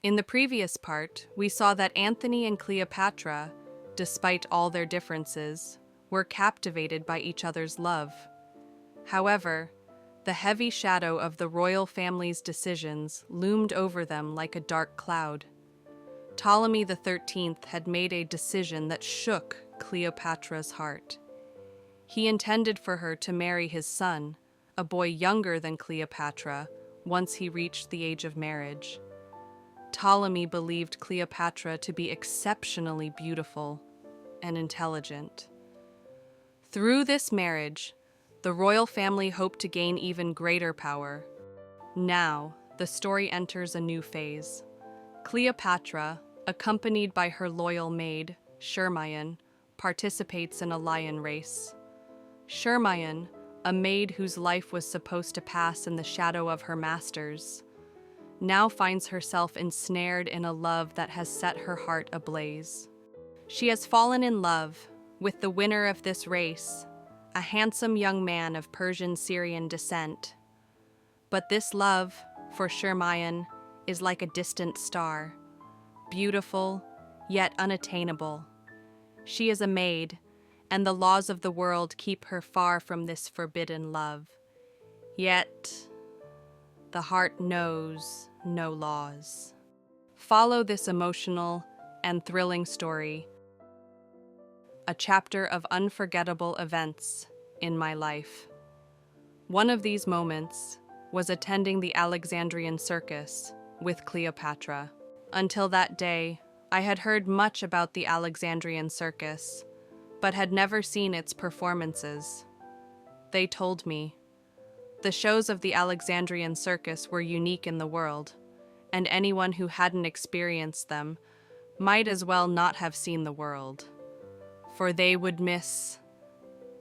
In the previous part, we saw that Antony and Cleopatra, despite all their differences, were captivated by each other's love. However, the heavy shadow of the royal family's decisions loomed over them like a dark cloud. Ptolemy XIII had made a decision that shook Cleopatra's heart. He intended for her to marry his son, a boy younger than Cleopatra, once he reached the age of marriage. Ptolemy believed Cleopatra to be exceptionally beautiful and intelligent. Through this marriage, the royal family hoped to gain even greater power. Now, the story enters a new phase. Cleopatra, accompanied by her loyal maid, Charmion, participates in a lion race. Charmion, a maid whose life was supposed to pass in the shadow of her master's, now finds herself ensnared in a love that has set her heart ablaze. She has fallen in love with the winner of this race, a handsome young man of Persian-Syrian descent. But this love, for Charmion, is like a distant star, beautiful, yet unattainable. She is a maid, and the laws of the world keep her far from this forbidden love. Yet, the heart knows no laws. Follow this emotional and thrilling story, a chapter of unforgettable events in my life. One of these moments was attending the Alexandrian circus with Cleopatra. Until that day, I had heard much about the Alexandrian circus, but had never seen its performances. They told me, the shows of the Alexandrian circus were unique in the world, and anyone who hadn't experienced them might as well not have seen the world, for they would miss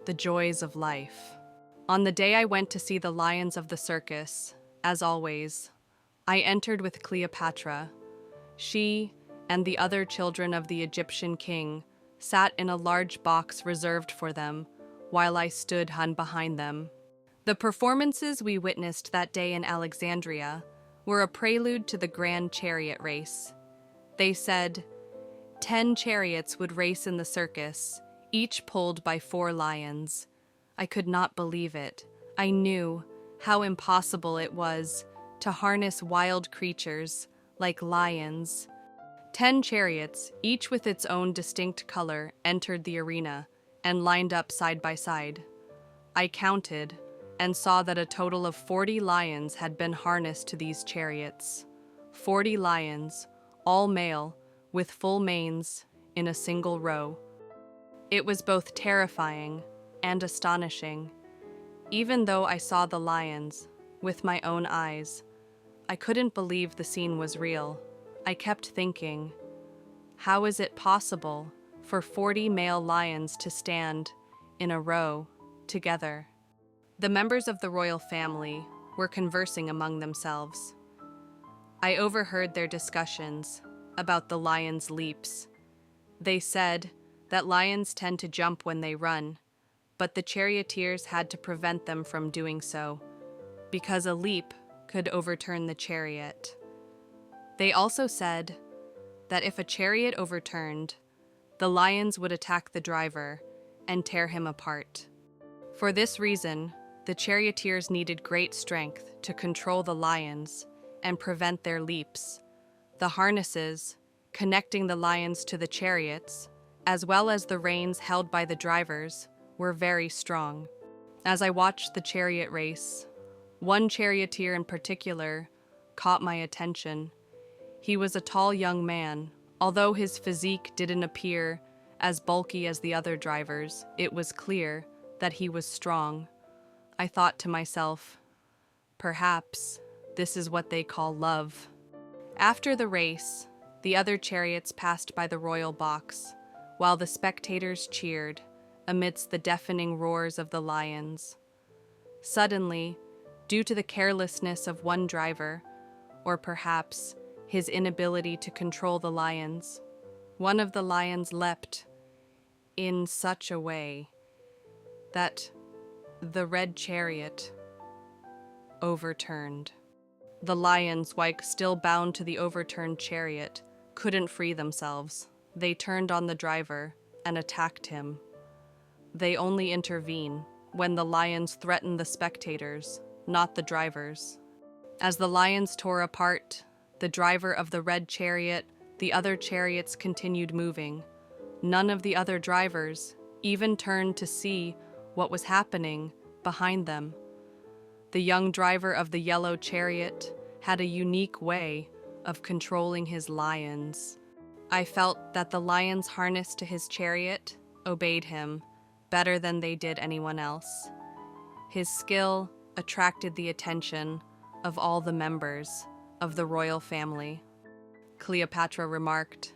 the joys of life. On the day I went to see the lions of the circus, as always, I entered with Cleopatra. She and the other children of the Egyptian king sat in a large box reserved for them, while I stood behind them. The performances we witnessed that day in Alexandria were a prelude to the grand chariot race. They said 10 chariots would race in the circus, each pulled by 4 lions. I could not believe it. I knew how impossible it was to harness wild creatures like lions. 10 chariots, each with its own distinct color, entered the arena and lined up side by side. I counted and saw that a total of 40 lions had been harnessed to these chariots. 40 lions, all male, with full manes, in a single row. It was both terrifying and astonishing. Even though I saw the lions with my own eyes, I couldn't believe the scene was real. I kept thinking, how is it possible for 40 male lions to stand in a row together? The members of the royal family were conversing among themselves. I overheard their discussions about the lions' leaps. They said that lions tend to jump when they run, but the charioteers had to prevent them from doing so, because a leap could overturn the chariot. They also said that if a chariot overturned, the lions would attack the driver and tear him apart. For this reason, the charioteers needed great strength to control the lions and prevent their leaps. The harnesses, connecting the lions to the chariots, as well as the reins held by the drivers, were very strong. As I watched the chariot race, one charioteer in particular caught my attention. He was a tall young man. Although his physique didn't appear as bulky as the other drivers, it was clear that he was strong. I thought to myself, perhaps this is what they call love. After the race, the other chariots passed by the royal box, while the spectators cheered amidst the deafening roars of the lions. Suddenly, due to the carelessness of one driver, or perhaps his inability to control the lions, one of the lions leapt in such a way that the red chariot overturned. The lions, while still bound to the overturned chariot, couldn't free themselves. They turned on the driver and attacked him. They only intervene when the lions threaten the spectators, not the drivers. As the lions tore apart the driver of the red chariot, the other chariots continued moving. None of the other drivers even turned to see what was happening behind them. The young driver of the yellow chariot had a unique way of controlling his lions. I felt that the lions harnessed to his chariot obeyed him better than they did anyone else. His skill attracted the attention of all the members of the royal family. Cleopatra remarked,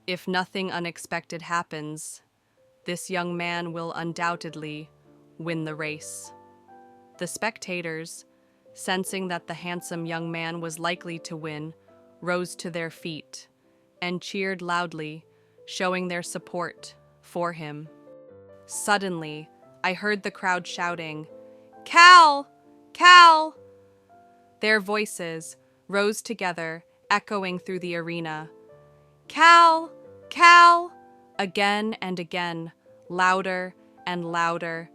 "If nothing unexpected happens, this young man will undoubtedly win the race." The spectators, sensing that the handsome young man was likely to win, rose to their feet and cheered loudly, showing their support for him. Suddenly, I heard the crowd shouting, "Cal! Cal!" Their voices rose together, echoing through the arena. "Cal! Cal!" Again and again, louder and louder,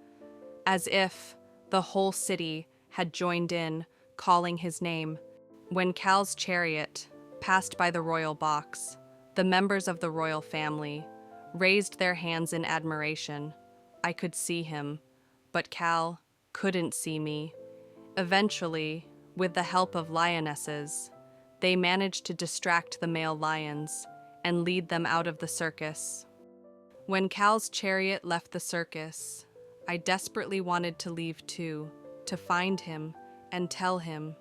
as if the whole city had joined in, calling his name. When Cal's chariot passed by the royal box, the members of the royal family raised their hands in admiration. I could see him, but Cal couldn't see me. Eventually, with the help of lionesses, they managed to distract the male lions and lead them out of the circus. When Cal's chariot left the circus, I desperately wanted to leave too, to find him and tell him,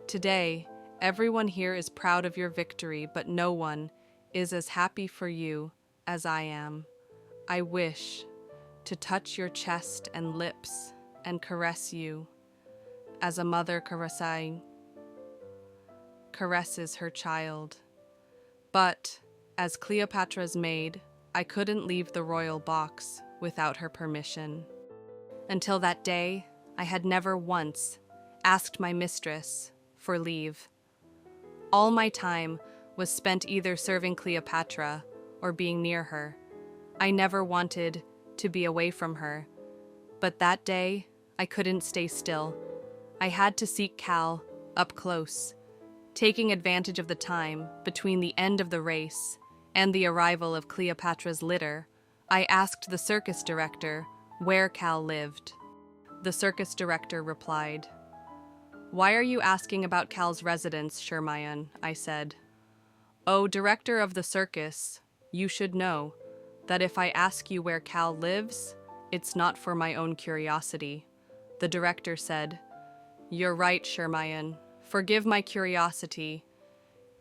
"Today, everyone here is proud of your victory, but no one is as happy for you as I am. I wish to touch your chest and lips and caress you, as a mother caresses her child." But, as Cleopatra's maid, I couldn't leave the royal box without her permission. Until that day, I had never once asked my mistress for leave. All my time was spent either serving Cleopatra or being near her. I never wanted to be away from her. But that day, I couldn't stay still. I had to seek Cal up close. Taking advantage of the time between the end of the race and the arrival of Cleopatra's litter, I asked the circus director where Cal lived. The circus director replied, "Why are you asking about Cal's residence, Charmion?" I said. "Oh, director of the circus, you should know that if I ask you where Cal lives, it's not for my own curiosity." The director said, "You're right, Charmion. Forgive my curiosity.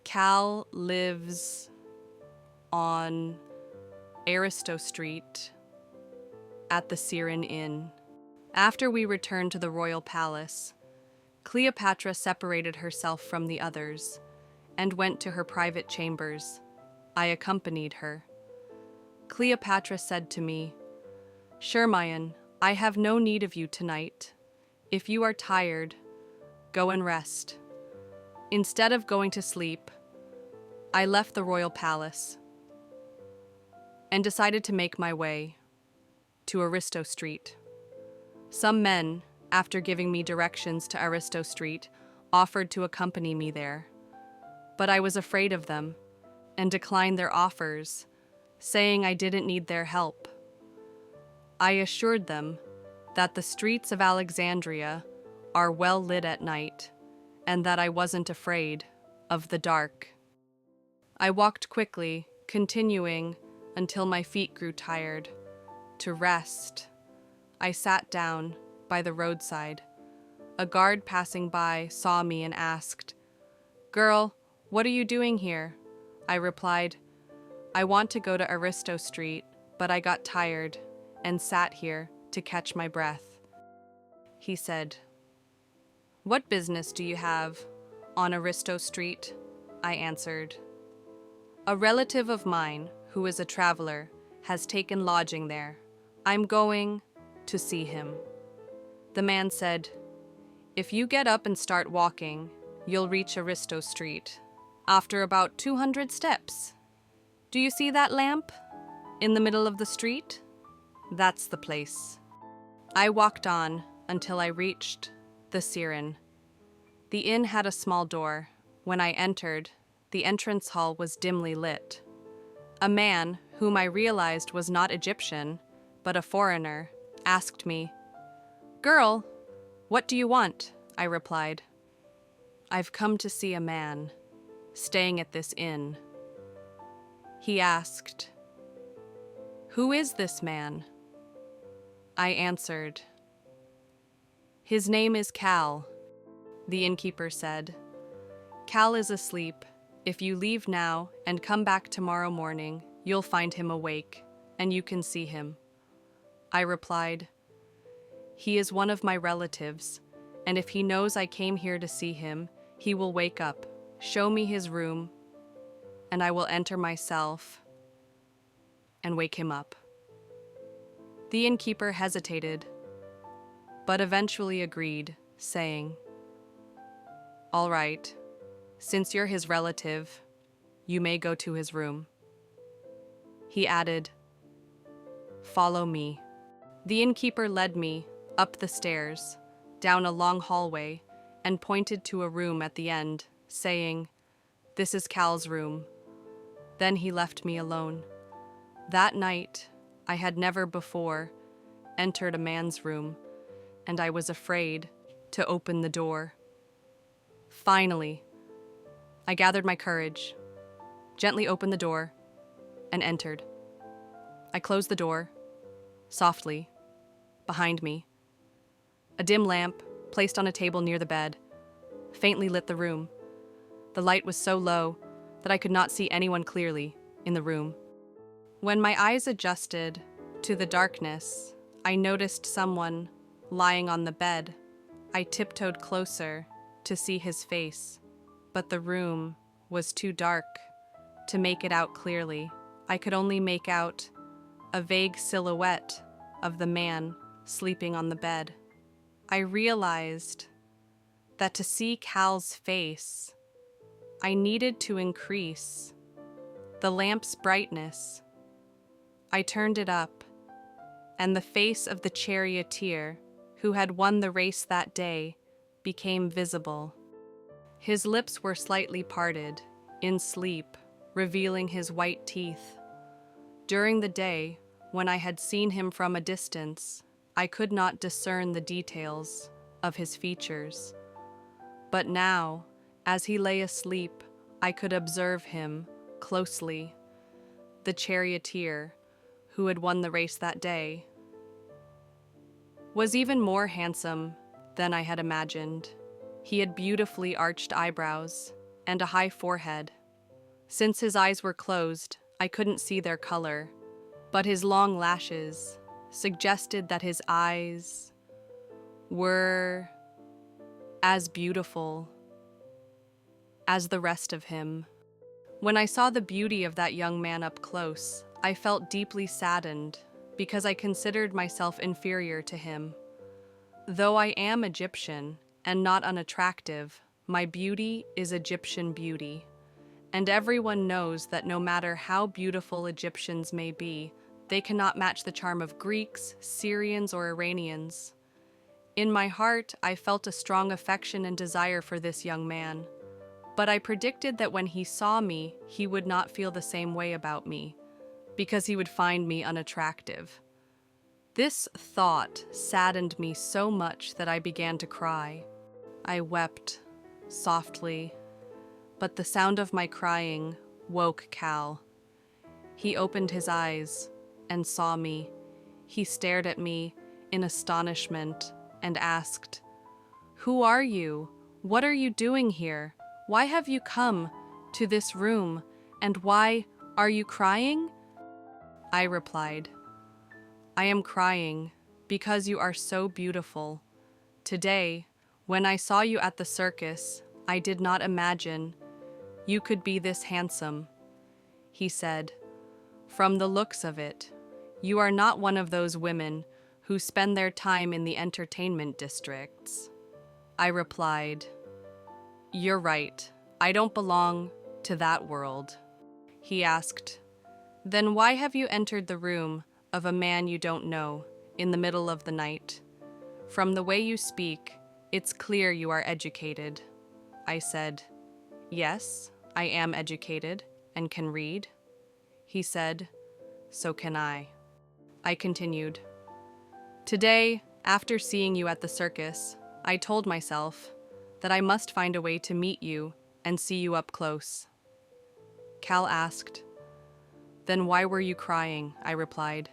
Cal lives on Aristo Street at the Syren Inn." After we returned to the royal palace, Cleopatra separated herself from the others and went to her private chambers. I accompanied her. Cleopatra said to me, "Charmion, I have no need of you tonight. If you are tired, go and rest." Instead of going to sleep, I left the royal palace and decided to make my way to Aristo Street. Some men, after giving me directions to Aristo Street, offered to accompany me there. But I was afraid of them and declined their offers, saying I didn't need their help. I assured them that the streets of Alexandria are well lit at night and that I wasn't afraid of the dark. I walked quickly, continuing until my feet grew tired. To rest, I sat down by the roadside. A guard passing by saw me and asked, "Girl, what are you doing here?" I replied, "I want to go to Aristo Street, but I got tired and sat here to catch my breath." He said, "What business do you have on Aristo Street?" I answered, "A relative of mine, who is a traveler, has taken lodging there. I'm going to see him." The man said, "If you get up and start walking, you'll reach Aristo Street. After about 200 steps. Do you see that lamp? In the middle of the street? That's the place. I walked on until I reached the Siren. The inn had a small door. When I entered, the entrance hall was dimly lit. A man, whom I realized was not Egyptian, but a foreigner, asked me, "Girl, what do you want?" I replied, "I've come to see a man, staying at this inn." He asked, "Who is this man?" I answered, "His name is Cal." The innkeeper said, "Cal is asleep. If you leave now and come back tomorrow morning, you'll find him awake, and you can see him." I replied, "He is one of my relatives, and if he knows I came here to see him, he will wake up, show me his room, and I will enter myself and wake him up." The innkeeper hesitated, but eventually agreed, saying, "All right, since you're his relative, you may go to his room." He added, "Follow me." The innkeeper led me up the stairs, down a long hallway, and pointed to a room at the end, saying, "This is Cal's room." Then he left me alone. That night, I had never before entered a man's room, and I was afraid to open the door. Finally, I gathered my courage, gently opened the door, and entered. I closed the door, softly, behind me. A dim lamp, placed on a table near the bed, faintly lit the room. The light was so low that I could not see anyone clearly in the room. When my eyes adjusted to the darkness, I noticed someone lying on the bed. I tiptoed closer to see his face, but the room was too dark to make it out clearly. I could only make out a vague silhouette of the man sleeping on the bed. I realized that to see Cal's face, I needed to increase the lamp's brightness. I turned it up, and the face of the charioteer who had won the race that day became visible. His lips were slightly parted, in sleep, revealing his white teeth. During the day, when I had seen him from a distance, I could not discern the details of his features. But now, as he lay asleep, I could observe him closely. The charioteer, who had won the race that day, was even more handsome than I had imagined. He had beautifully arched eyebrows and a high forehead. Since his eyes were closed, I couldn't see their color, but his long lashes suggested that his eyes were as beautiful as the rest of him. When I saw the beauty of that young man up close, I felt deeply saddened because I considered myself inferior to him. Though I am Egyptian and not unattractive, my beauty is Egyptian beauty, and everyone knows that no matter how beautiful Egyptians may be, they cannot match the charm of Greeks, Syrians, or Iranians. In my heart, I felt a strong affection and desire for this young man, but I predicted that when he saw me, he would not feel the same way about me, because he would find me unattractive. This thought saddened me so much that I began to cry. I wept softly, but the sound of my crying woke Cal. He opened his eyes and saw me. He stared at me in astonishment and asked, "Who are you? What are you doing here? Why have you come to this room, and why are you crying?" I replied, "I am crying because you are so beautiful. Today, when I saw you at the circus, I did not imagine you could be this handsome." He said, "From the looks of it, you are not one of those women who spend their time in the entertainment districts." I replied, You're right. I don't belong to that world. He asked, Then why have you entered the room of a man you don't know in the middle of the night? From the way you speak, it's clear you are educated. I said, Yes, I am educated and can read. He said, So can I. I continued, Today, after seeing you at the circus, I told myself that I must find a way to meet you and see you up close. Cal asked, Then why were you crying? I replied,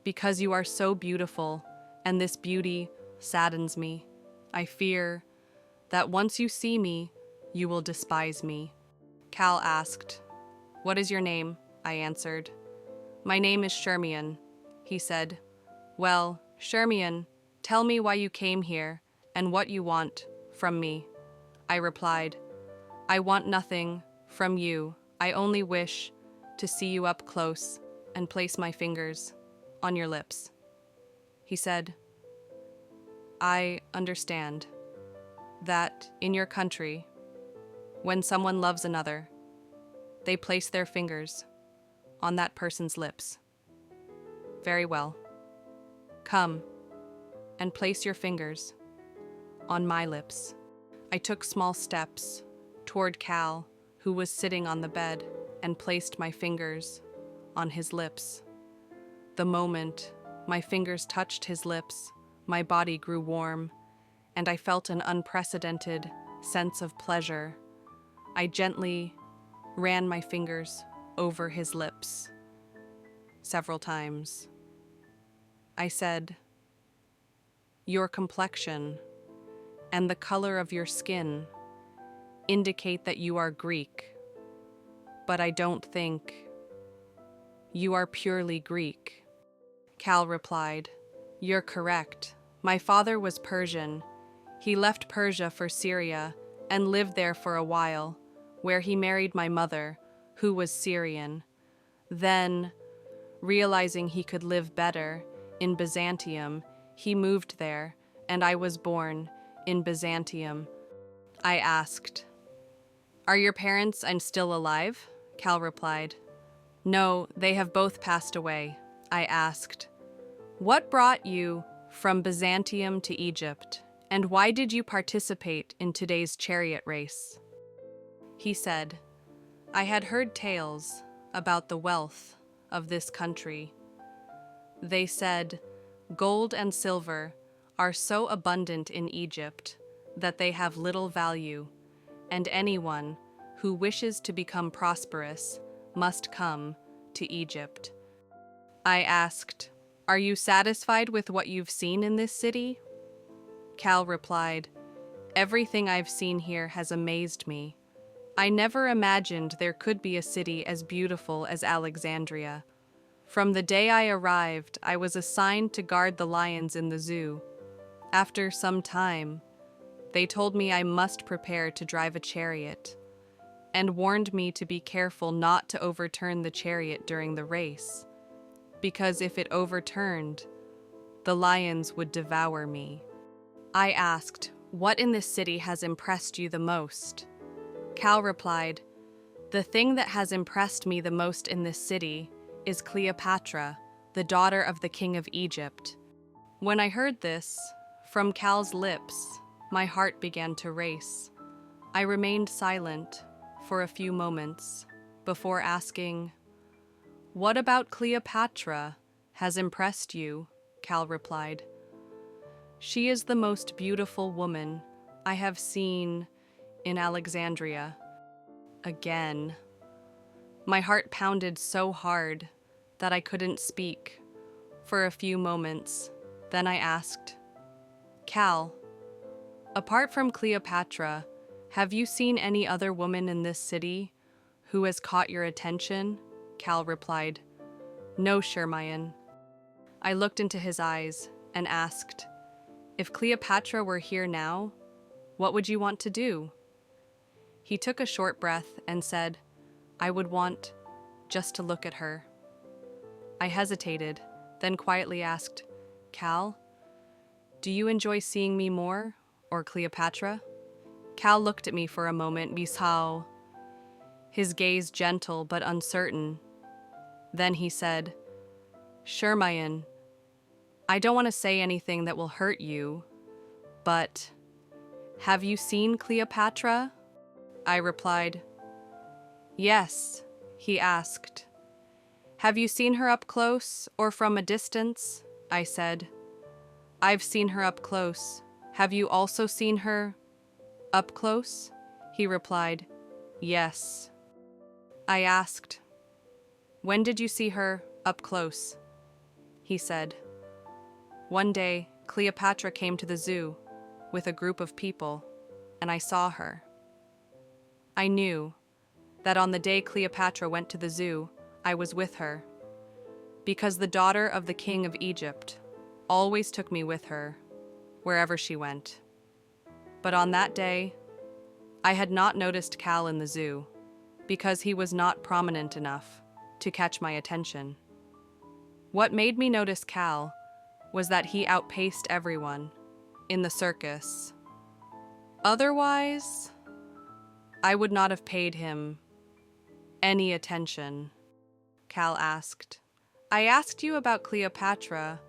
Because you are so beautiful, and this beauty saddens me. I fear that once you see me, you will despise me. Cal asked, What is your name? I answered, My name is Charmion. He said, Well, Charmion, tell me why you came here and what you want from me. I replied, I want nothing from you. I only wish to see you up close and place my fingers on your lips. He said, I understand that in your country, when someone loves another, they place their fingers on that person's lips. Very well. Come and place your fingers on my lips. I took small steps toward Cal, who was sitting on the bed, and placed my fingers on his lips. The moment my fingers touched his lips, my body grew warm, and I felt an unprecedented sense of pleasure. I gently ran my fingers over his lips several times. I said, Your complexion and the color of your skin indicate that you are Greek, but I don't think you are purely Greek. Cal replied, You're correct. My father was Persian. He left Persia for Syria and lived there for a while, where he married my mother, who was Syrian. Then, realizing he could live better in Byzantium, he moved there, and I was born in Byzantium. I asked, Are your parents still alive? Cal replied, No, they have both passed away. I asked, What brought you from Byzantium to Egypt, and why did you participate in today's chariot race? He said, I had heard tales about the wealth of this country. They said, Gold and silver are so abundant in Egypt that they have little value, and anyone who wishes to become prosperous must come to Egypt. I asked, Are you satisfied with what you've seen in this city? Cal replied, Everything I've seen here has amazed me. I never imagined there could be a city as beautiful as Alexandria. From the day I arrived, I was assigned to guard the lions in the zoo. After some time, they told me I must prepare to drive a chariot, and warned me to be careful not to overturn the chariot during the race, because if it overturned, the lions would devour me. I asked, What in this city has impressed you the most? Cal replied, The thing that has impressed me the most in this city is Cleopatra, the daughter of the king of Egypt. When I heard this from Cal's lips, my heart began to race. I remained silent for a few moments before asking, What about Cleopatra has impressed you? Cal replied, She is the most beautiful woman I have seen in Alexandria. Again. My heart pounded so hard that I couldn't speak for a few moments. Then I asked, Cal, apart from Cleopatra, have you seen any other woman in this city who has caught your attention? Cal replied, No, Charmion. I looked into his eyes and asked, If Cleopatra were here now, what would you want to do? He took a short breath and said, I would want just to look at her. I hesitated, then quietly asked, Cal, do you enjoy seeing me more, or Cleopatra? Cal looked at me for a moment, Bisao, his gaze gentle but uncertain. Then he said, Charmion, I don't want to say anything that will hurt you, but have you seen Cleopatra? I replied, Yes, he asked. Have you seen her up close or from a distance? I said. I've seen her up close. Have you also seen her up close? He replied, Yes. I asked, When did you see her up close? He said, One day, Cleopatra came to the zoo with a group of people, and I saw her. I knew that on the day Cleopatra went to the zoo, I was with her, because the daughter of the king of Egypt always took me with her wherever she went. But on that day, I had not noticed Cal in the zoo because he was not prominent enough to catch my attention. What made me notice Cal was that he outpaced everyone in the circus. Otherwise, I would not have paid him any attention. Cal asked. I asked you about Cleopatra,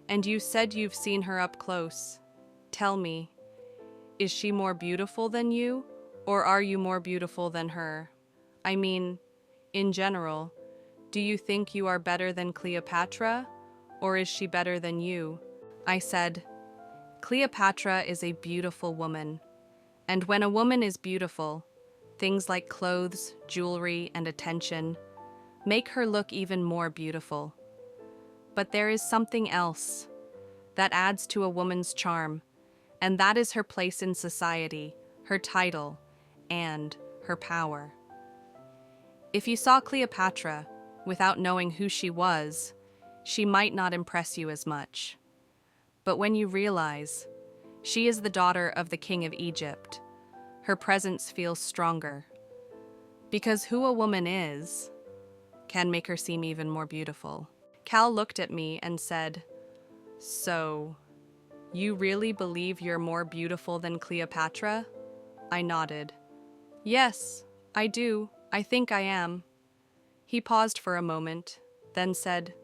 and you said you've seen her up close. Tell me, is she more beautiful than you, or are you more beautiful than her? I mean, in general, do you think you are better than Cleopatra, or is she better than you? I said, Cleopatra is a beautiful woman, and when a woman is beautiful, things like clothes, jewelry, and attention make her look even more beautiful. But there is something else that adds to a woman's charm, and that is her place in society, her title, and her power. If you saw Cleopatra without knowing who she was, she might not impress you as much. But when you realize she is the daughter of the king of Egypt, her presence feels stronger. Because who a woman is can make her seem even more beautiful. Cal looked at me and said, So, you really believe you're more beautiful than Cleopatra? I nodded. Yes, I do. I think I am. He paused for a moment, then said,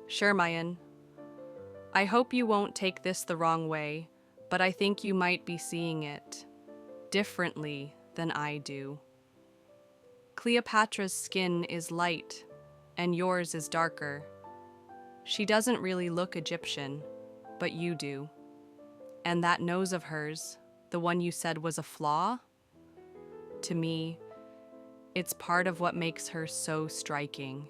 Charmion, I hope you won't take this the wrong way, but I think you might be seeing it differently than I do. Cleopatra's skin is light, and yours is darker. She doesn't really look Egyptian, but you do. And that nose of hers, the one you said was a flaw? To me, it's part of what makes her so striking.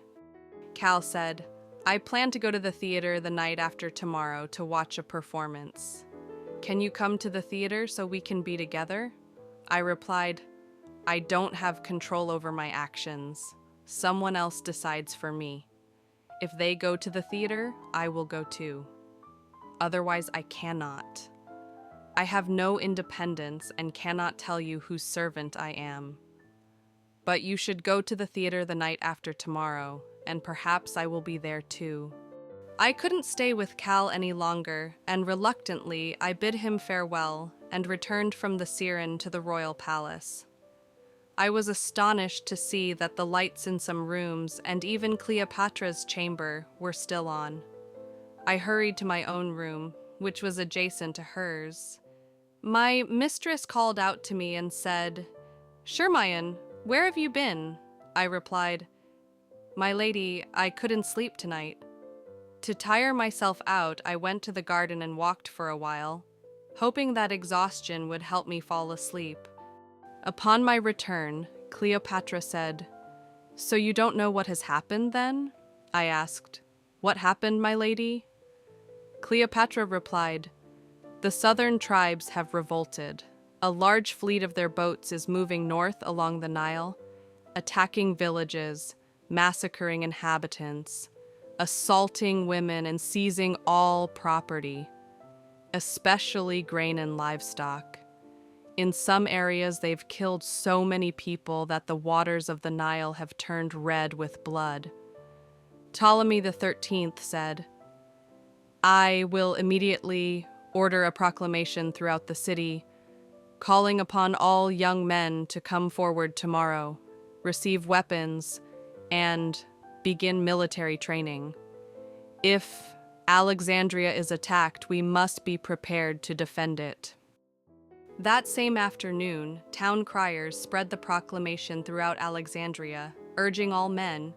Cal said, I plan to go to the theater the night after tomorrow to watch a performance. Can you come to the theater so we can be together? I replied, I don't have control over my actions. Someone else decides for me. If they go to the theater, I will go too. Otherwise, I cannot. I have no independence and cannot tell you whose servant I am. But you should go to the theater the night after tomorrow, and perhaps I will be there too. I couldn't stay with Cal any longer, and reluctantly I bid him farewell and returned from the Siren to the royal palace. I was astonished to see that the lights in some rooms and even Cleopatra's chamber were still on. I hurried to my own room, which was adjacent to hers. My mistress called out to me and said, Charmion, where have you been? I replied, My lady, I couldn't sleep tonight. To tire myself out, I went to the garden and walked for a while, hoping that exhaustion would help me fall asleep. Upon my return, Cleopatra said, So you don't know what has happened then? I asked. What happened, my lady? Cleopatra replied, The southern tribes have revolted. A large fleet of their boats is moving north along the Nile, attacking villages, massacring inhabitants, assaulting women, and seizing all property, especially grain and livestock. In some areas, they've killed so many people that the waters of the Nile have turned red with blood. Ptolemy XIII said, I will immediately order a proclamation throughout the city calling upon all young men to come forward tomorrow, receive weapons, and begin military training. If Alexandria is attacked, we must be prepared to defend it. That same afternoon, town criers spread the proclamation throughout Alexandria, urging all men,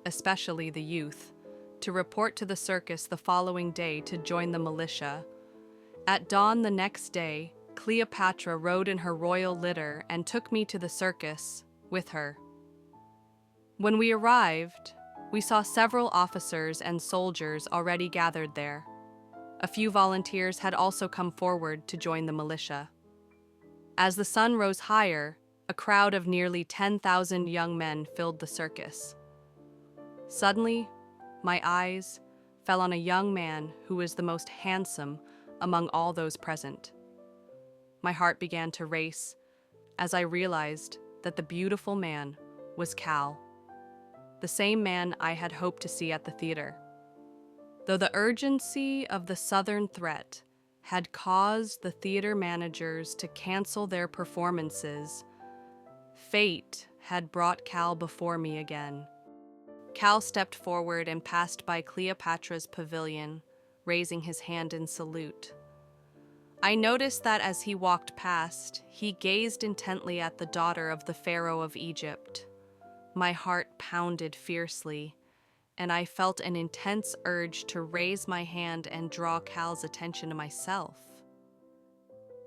especially the youth, to report to the circus the following day to join the militia. At dawn the next day, Cleopatra rode in her royal litter and took me to the circus with her. When we arrived, we saw several officers and soldiers already gathered there. A few volunteers had also come forward to join the militia. As the sun rose higher, a crowd of nearly 10,000 young men filled the circus. Suddenly, my eyes fell on a young man who was the most handsome among all those present. My heart began to race as I realized that the beautiful man was Cal, the same man I had hoped to see at the theater. Though the urgency of the southern threat had caused the theater managers to cancel their performances, fate had brought Cal before me again. Cal stepped forward and passed by Cleopatra's pavilion, raising his hand in salute. I noticed that as he walked past, he gazed intently at the daughter of the Pharaoh of Egypt. My heart pounded fiercely, and I felt an intense urge to raise my hand and draw Cal's attention to myself.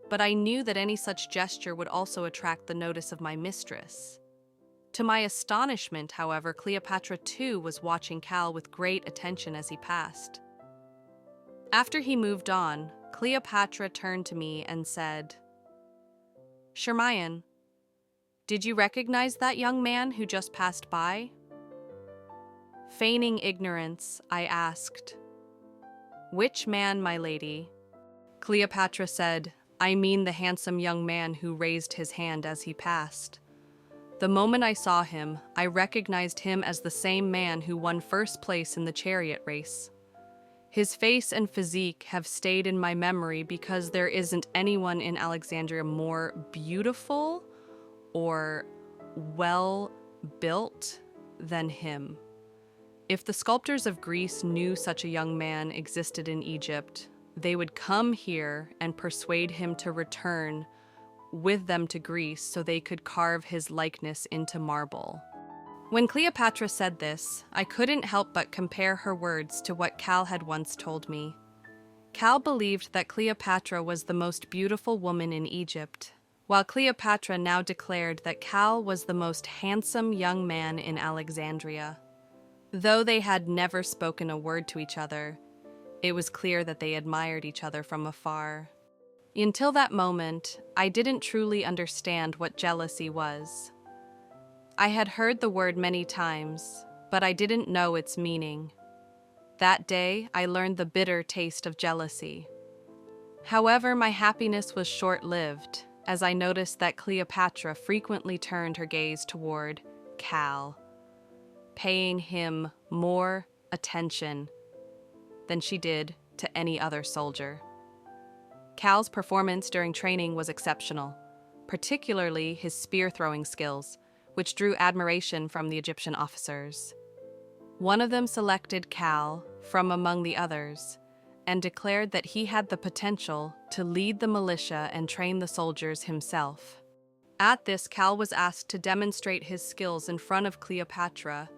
But I knew that any such gesture would also attract the notice of my mistress. To my astonishment, however, Cleopatra too was watching Cal with great attention as he passed. After he moved on, Cleopatra turned to me and said, "Charmion, did you recognize that young man who just passed by?" Feigning ignorance, I asked, "Which man, my lady?" Cleopatra said, "I mean the handsome young man who raised his hand as he passed. The moment I saw him, I recognized him as the same man who won first place in the chariot race. His face and physique have stayed in my memory because there isn't anyone in Alexandria more beautiful or well-built than him. If the sculptors of Greece knew such a young man existed in Egypt, they would come here and persuade him to return with them to Greece so they could carve his likeness into marble." When Cleopatra said this, I couldn't help but compare her words to what Cal had once told me. Cal believed that Cleopatra was the most beautiful woman in Egypt, while Cleopatra now declared that Cal was the most handsome young man in Alexandria. Though they had never spoken a word to each other, it was clear that they admired each other from afar. Until that moment, I didn't truly understand what jealousy was. I had heard the word many times, but I didn't know its meaning. That day, I learned the bitter taste of jealousy. However, my happiness was short-lived, as I noticed that Cleopatra frequently turned her gaze toward Cal, paying him more attention than she did to any other soldier. Cal's performance during training was exceptional, particularly his spear-throwing skills, which drew admiration from the Egyptian officers. One of them selected Cal from among the others and declared that he had the potential to lead the militia and train the soldiers himself. At this, Cal was asked to demonstrate his skills in front of Cleopatra,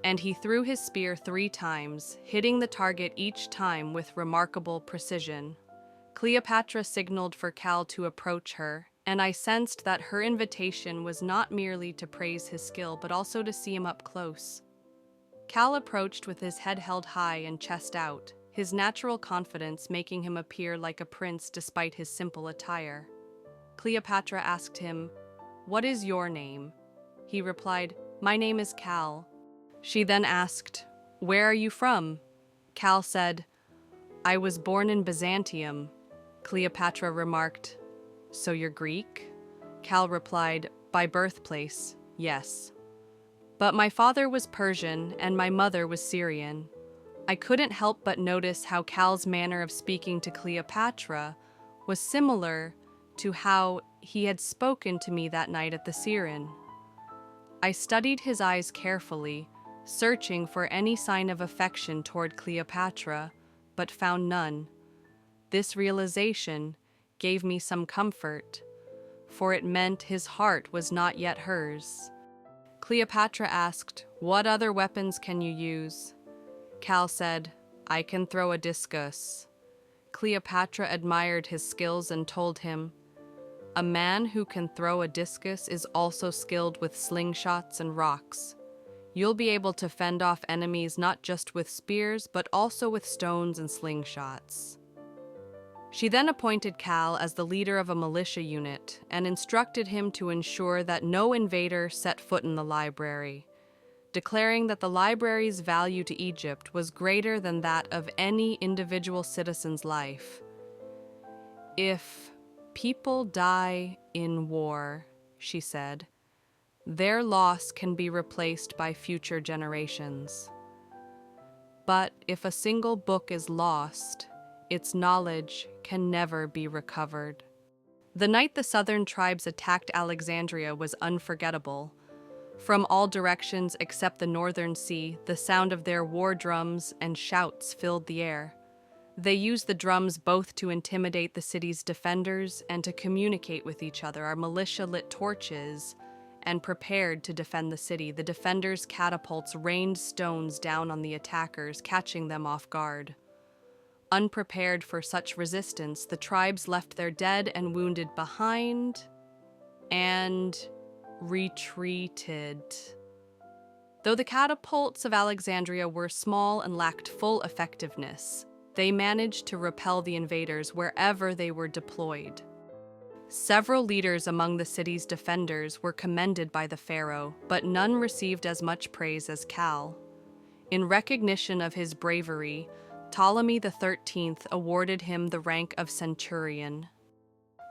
and he threw his spear 3 times, hitting the target each time with remarkable precision. Cleopatra signaled for Cal to approach her, and I sensed that her invitation was not merely to praise his skill, but also to see him up close. Cal approached with his head held high and chest out, his natural confidence making him appear like a prince despite his simple attire. Cleopatra asked him, "What is your name?" He replied, "My name is Cal." She then asked, "Where are you from?" Cal said, "I was born in Byzantium." Cleopatra remarked, "So you're Greek?" Cal replied, "By birthplace, yes. But my father was Persian and my mother was Syrian." I couldn't help but notice how Cal's manner of speaking to Cleopatra was similar to how he had spoken to me that night at the Siren. I studied his eyes carefully, searching for any sign of affection toward Cleopatra, but found none. This realization gave me some comfort, for it meant his heart was not yet hers. Cleopatra asked, "What other weapons can you use?" Cal said, "I can throw a discus." Cleopatra admired his skills and told him, "A man who can throw a discus is also skilled with slingshots and rocks. You'll be able to fend off enemies not just with spears, but also with stones and slingshots." She then appointed Cal as the leader of a militia unit and instructed him to ensure that no invader set foot in the library, declaring that the library's value to Egypt was greater than that of any individual citizen's life. "If people die in war," she said, "their loss can be replaced by future generations. But if a single book is lost, its knowledge can never be recovered." The night the southern tribes attacked Alexandria was unforgettable. From all directions except the northern sea, the sound of their war drums and shouts filled the air. They used the drums both to intimidate the city's defenders and to communicate with each other. Our militia lit torches and prepared to defend the city. The defenders' catapults rained stones down on the attackers, catching them off guard. Unprepared for such resistance, the tribes left their dead and wounded behind and retreated. Though the catapults of Alexandria were small and lacked full effectiveness, they managed to repel the invaders wherever they were deployed. Several leaders among the city's defenders were commended by the pharaoh, but none received as much praise as Cal. In recognition of his bravery, Ptolemy XIII awarded him the rank of centurion.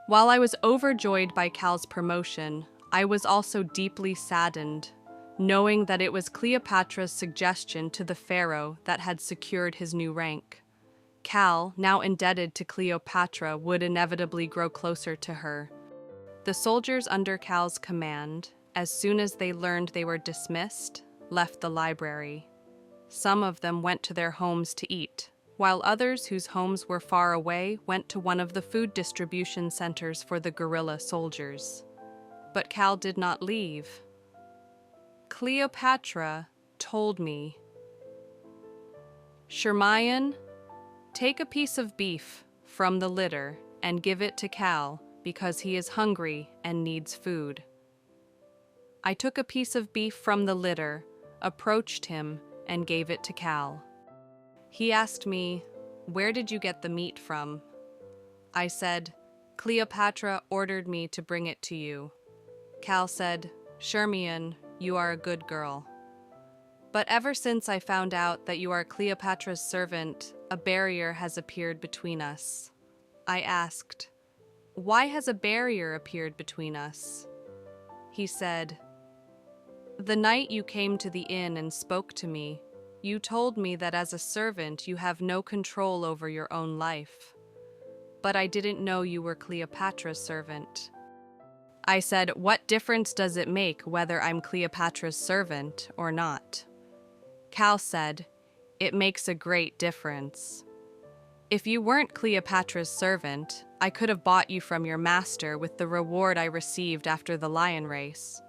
While I was overjoyed by Cal's promotion, I was also deeply saddened, knowing that it was Cleopatra's suggestion to the pharaoh that had secured his new rank. Cal, now indebted to Cleopatra, would inevitably grow closer to her. The soldiers under Cal's command, as soon as they learned they were dismissed, left the library. Some of them went to their homes to eat, while others whose homes were far away went to one of the food distribution centers for the guerrilla soldiers. But Cal did not leave. Cleopatra told me, "Charmion, take a piece of beef from the litter and give it to Cal because he is hungry and needs food." I took a piece of beef from the litter, approached him, and gave it to Cal. He asked me, "Where did you get the meat from?" I said, "Cleopatra ordered me to bring it to you." Cal said, "Charmion, you are a good girl. But ever since I found out that you are Cleopatra's servant, a barrier has appeared between us." I asked, "Why has a barrier appeared between us?" He said, "The night you came to the inn and spoke to me, you told me that as a servant you have no control over your own life. But I didn't know you were Cleopatra's servant." I said, "What difference does it make whether I'm Cleopatra's servant or not?" Cal said, "It makes a great difference. If you weren't Cleopatra's servant, I could have bought you from your master with the reward I received after the lion race.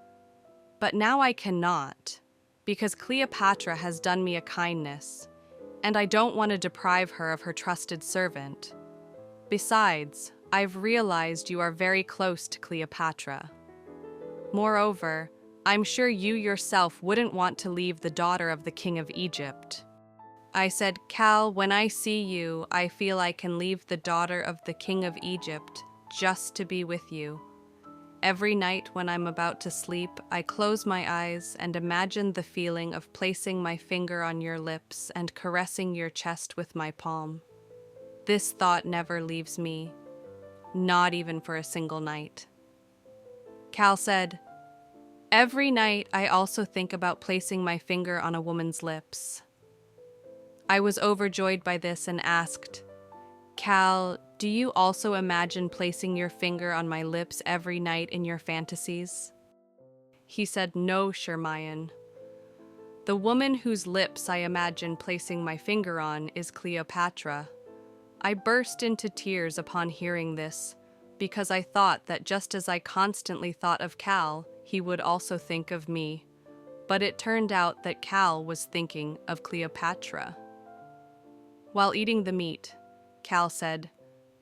But now I cannot, because Cleopatra has done me a kindness, and I don't want to deprive her of her trusted servant. Besides, I've realized you are very close to Cleopatra. Moreover, I'm sure you yourself wouldn't want to leave the daughter of the king of Egypt." I said, "Cal, when I see you, I feel I can leave the daughter of the king of Egypt just to be with you. Every night when I'm about to sleep, I close my eyes and imagine the feeling of placing my finger on your lips and caressing your chest with my palm. This thought never leaves me, not even for a single night." Cal said, "Every night I also think about placing my finger on a woman's lips." I was overjoyed by this and asked, "Cal, do do you also imagine placing your finger on my lips every night in your fantasies? He said, No, Charmion. The woman whose lips I imagine placing my finger on is Cleopatra. I burst into tears upon hearing this, because I thought that just as I constantly thought of Cal, he would also think of me. But it turned out that Cal was thinking of Cleopatra. While eating the meat, Cal said,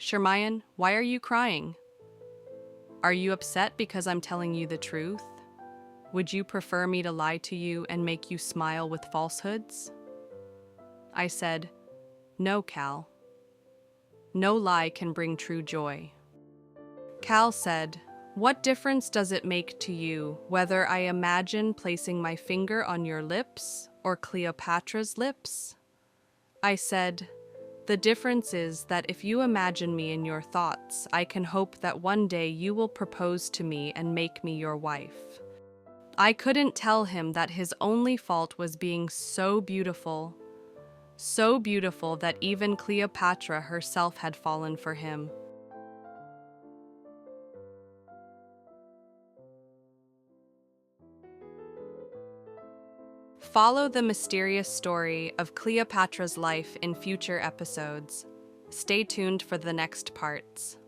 Charmion, why are you crying? Are you upset because I'm telling you the truth? Would you prefer me to lie to you and make you smile with falsehoods? I said, No, Cal. No lie can bring true joy. Cal said, What difference does it make to you whether I imagine placing my finger on your lips or Cleopatra's lips? I said, The difference is that if you imagine me in your thoughts, I can hope that one day you will propose to me and make me your wife. I couldn't tell him that his only fault was being so beautiful that even Cleopatra herself had fallen for him. Follow the mysterious story of Cleopatra's life in future episodes. Stay tuned for the next parts.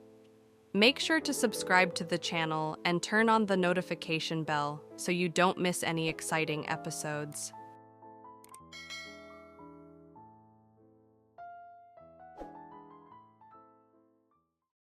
Make sure to subscribe to the channel and turn on the notification bell so you don't miss any exciting episodes.